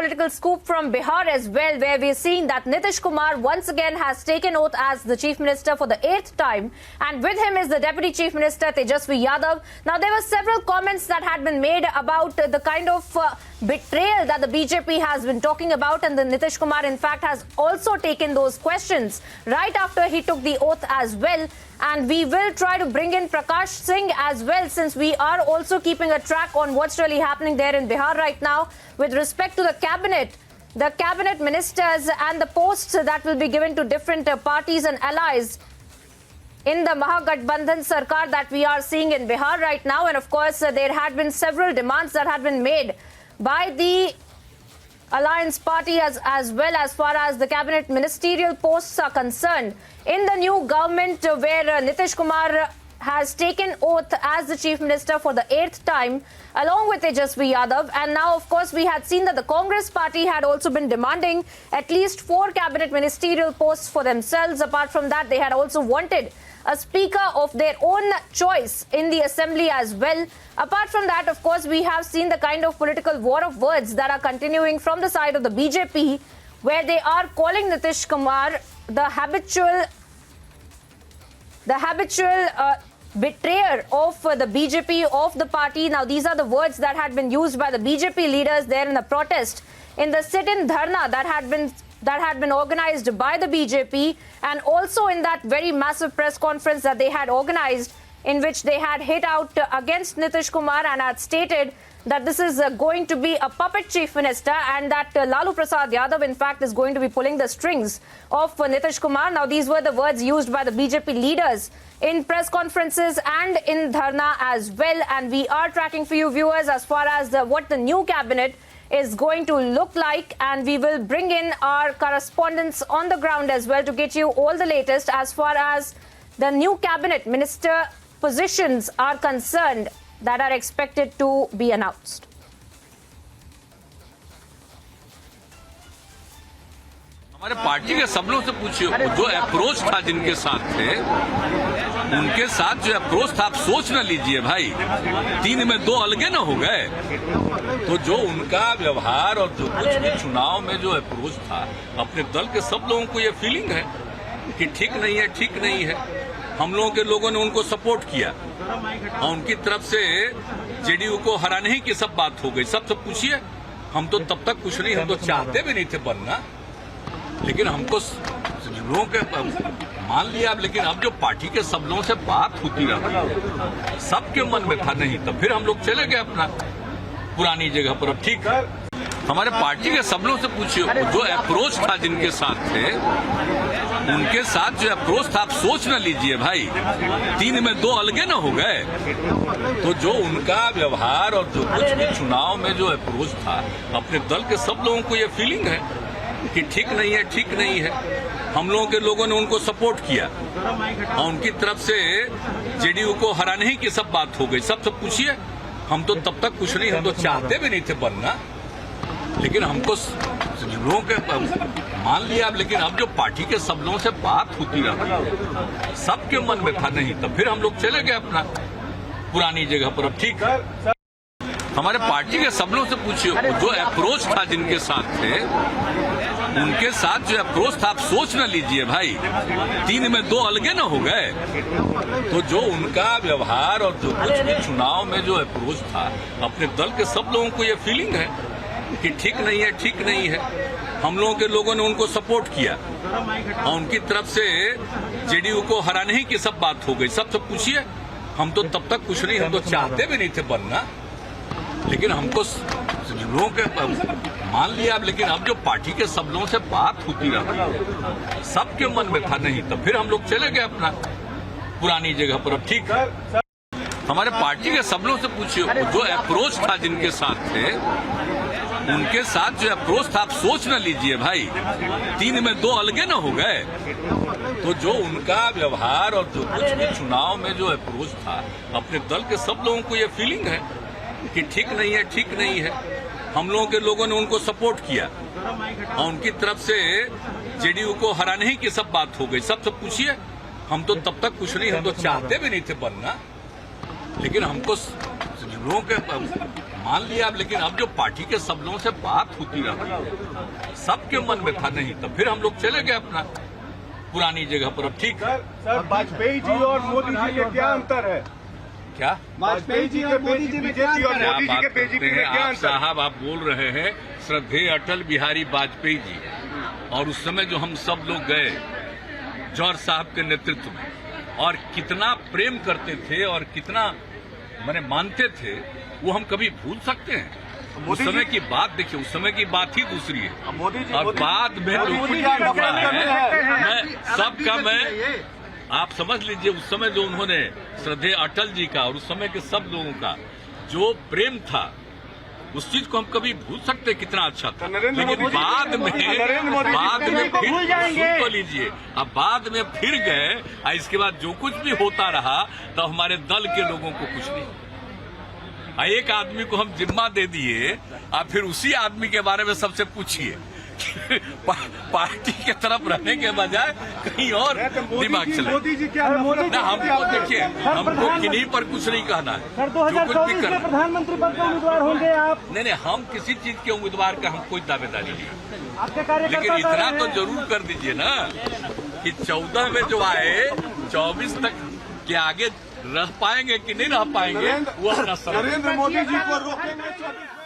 political scoop from Bihar as well, where we're seeing that Nitish Kumar once again has taken oath as the Chief Minister for the 8th time, and with him is the Deputy Chief Minister Tejasvi Yadav. Now, there were several comments that had been made about the kind of betrayal that the BJP has been talking about, and the Nitish Kumar in fact has also taken those questions right after he took the oath as well. And we will try to bring in Prakash Singh as well, since we are also keeping a track on what's really happening there in Bihar right now with respect to the cabinet ministers and the posts that will be given to different parties and allies in the Mahagathbandhan Sarkar that we are seeing in Bihar right now. And of course, there had been several demands that had been made by the Alliance Party as well as far as the cabinet ministerial posts are concerned in the new government, where Nitish Kumar has taken oath as the Chief Minister for the 8th time along with Tejasvi Yadav. And now, of course, we had seen that the Congress party had also been demanding at least 4 cabinet ministerial posts for themselves. Apart from that, they had also wanted a speaker of their own choice in the assembly as well. Apart from that, of course, we have seen the kind of political war of words that are continuing from the side of the BJP, where they are calling Nitish Kumar the habitual betrayer of the BJP, of the party. Now, these are the words that had been used by the BJP leaders there in the protest, in the sit-in dharna that had been organized by the BJP, and also in that very massive press conference that they had organized, in which they had hit out against Nitish Kumar and had stated that this is going to be a puppet chief minister, and that Lalu Prasad Yadav in fact is going to be pulling the strings of Nitish Kumar. Now, these were the words used by the BJP leaders in press conferences and in dharna as well. And we are tracking for you viewers as far as what the new cabinet is going to look like, and we will bring in our correspondents on the ground as well to get you all the latest as far as the new cabinet minister positions are concerned that are expected to be announced. हमारे party के सब लोगों से पूछिए, जो approach था जिनके साथ थे, उनके साथ जो अप्रोच था, आप सोच न लीजिए भाई 3 में 2 अलगे न हो गए। तो जो उनका व्यवहार और जो कुछ भी चुनाव में जो अप्रोच था, अपने दल के सब लोगों को ये फीलिंग है कि ठीक नहीं है। हम लोगों ने उनको सपोर्ट किया और उनकी तरफ से जेडीयू को हराने ही की सब बात हो गई। सबसे पूछिए, हम तो तब तक कुछ नहीं, हम तो चाहते भी नहीं थे बनना, लेकिन हमको लोगों के मान लिया। लेकिन अब जो पार्टी के सब लोगों से बात होती रही, सबके मन में था नहीं, तो फिर हम लोग चले गए अपना पुरानी जगह पर। अब ठीक है, हमारे पार्टी के सब लोगों से पूछिए, जो अप्रोच था जिनके साथ थे, उनके साथ जो अप्रोच था, आप सोच न लीजिए भाई 3 में 2 अलगे न हो गए। तो जो उनका व्यवहार और जो कुछ भी चुनाव में जो अप्रोच था, अपने दल के सब लोगों को ये फीलिंग है कि ठीक नहीं है। हम लोगों ने उनको सपोर्ट किया और उनकी तरफ से जेडीयू को हराने ही की सब बात हो गई। सबसे पूछिए, हम तो तब तक कुछ नहीं, हम तो चाहते भी नहीं थे बनना, लेकिन हमको लोगों के मान लिया। लेकिन अब जो पार्टी के सब लोगों से बात होती रही, सबके मन में था नहीं, तो फिर हम लोग चले गए अपना पुरानी जगह पर। अब ठीक है, हमारे पार्टी के सब लोगों से पूछिए, जो अप्रोच था जिनके साथ थे, उनके साथ जो अप्रोच था, आप सोच न लीजिए भाई 3 में 2 अलगे न हो गए। तो जो उनका व्यवहार और जो कुछ भी चुनाव में जो अप्रोच था, अपने दल के सब लोगों को ये फीलिंग है कि ठीक नहीं है। हम लोगों ने उनको सपोर्ट किया और उनकी तरफ से जेडीयू को हराने ही की सब बात हो गई। सबसे पूछिए, हम तो तब तक कुछ नहीं, हम तो चाहते भी नहीं थे बनना, लेकिन हमको लोगों के मान लिया। लेकिन अब जो पार्टी के सब लोगों से बात होती रही, सबके मन में था नहीं, तो फिर हम लोग चले गए अपना पुरानी जगह पर। अब ठीक है, हमारे पार्टी के सब लोगों से पूछिए, जो अप्रोच था जिनके साथ थे, उनके साथ जो अप्रोच था, आप सोच न लीजिए भाई 3 में 2 अलगे न हो गए। तो जो उनका व्यवहार और जो कुछ भी चुनाव में जो अप्रोच था, अपने दल के सब लोगों को ये फीलिंग है कि ठीक नहीं है। हम लोगों ने उनको सपोर्ट किया और उनकी तरफ से जेडीयू को हराने ही की सब बात हो गई। सबसे पूछिए, हम तो तब तक कुछ नहीं, हम तो चाहते भी नहीं थे बनना, लेकिन हमको लोगों के मान लिया आप, लेकिन अब जो पार्टी के सब लोगों से बात होती रही, सबके मन में था नहीं, तो फिर हम लोग चले गए अपना पुरानी जगह पर। अब ठीक है। सर, वाजपेयी जी और मोदी जी में क्या अंतर है? क्या वाजपेयी जी और मोदी जी में क्या अंतर है? क्या मोदी जी बात के करते बीजेपी हैं में क्या आप अंतर है? साहब? आप बोल रहे हैं श्रद्धेय अटल बिहारी वाजपेयी जी, और उस समय जो हम सब लोग गए जौहर साहब के नेतृत्व में, और कितना प्रेम करते थे और कितना मैंने मानते थे, वो हम कभी भूल सकते हैं? उस समय की बात देखिए, उस समय की बात ही दूसरी है, और बाद में जो कुछ भी हुआ है, मैं सबका मैं आप समझ लीजिए, उस समय जो उन्होंने श्रद्धेय अटल जी का और उस समय के सब लोगों का जो प्रेम था, उस चीज को हम कभी भूल सकते कितना अच्छा था। लेकिन बाद में फिर सुन तो लीजिए, अब बाद में फिर गए, और इसके बाद जो कुछ भी होता रहा तो हमारे दल के लोगों को कुछ नहीं। एक आदमी को हम जिम्मा दे दिए, और फिर उसी आदमी के बारे में सबसे पूछिए पार्टी के तरफ रहने के बजाय कहीं और दिमाग चले। मोदी जी क्या ना, हमको देखिए, हमको किन्हीं पर कुछ नहीं कहना है। सर, 2024 में प्रधानमंत्री पद के उम्मीदवार होंगे आप? नहीं, हम किसी चीज के उम्मीदवार का हम कोई दावेदारी नहीं, आपके कार्यकर्ता, लेकिन इतना तो जरूर कर दीजिए ना कि 14 में जो आए 24 तक के आगे रह पाएंगे कि नहीं रह पाएंगे, वो अपना नरेंद्र मोदी जी को रोकेंगे।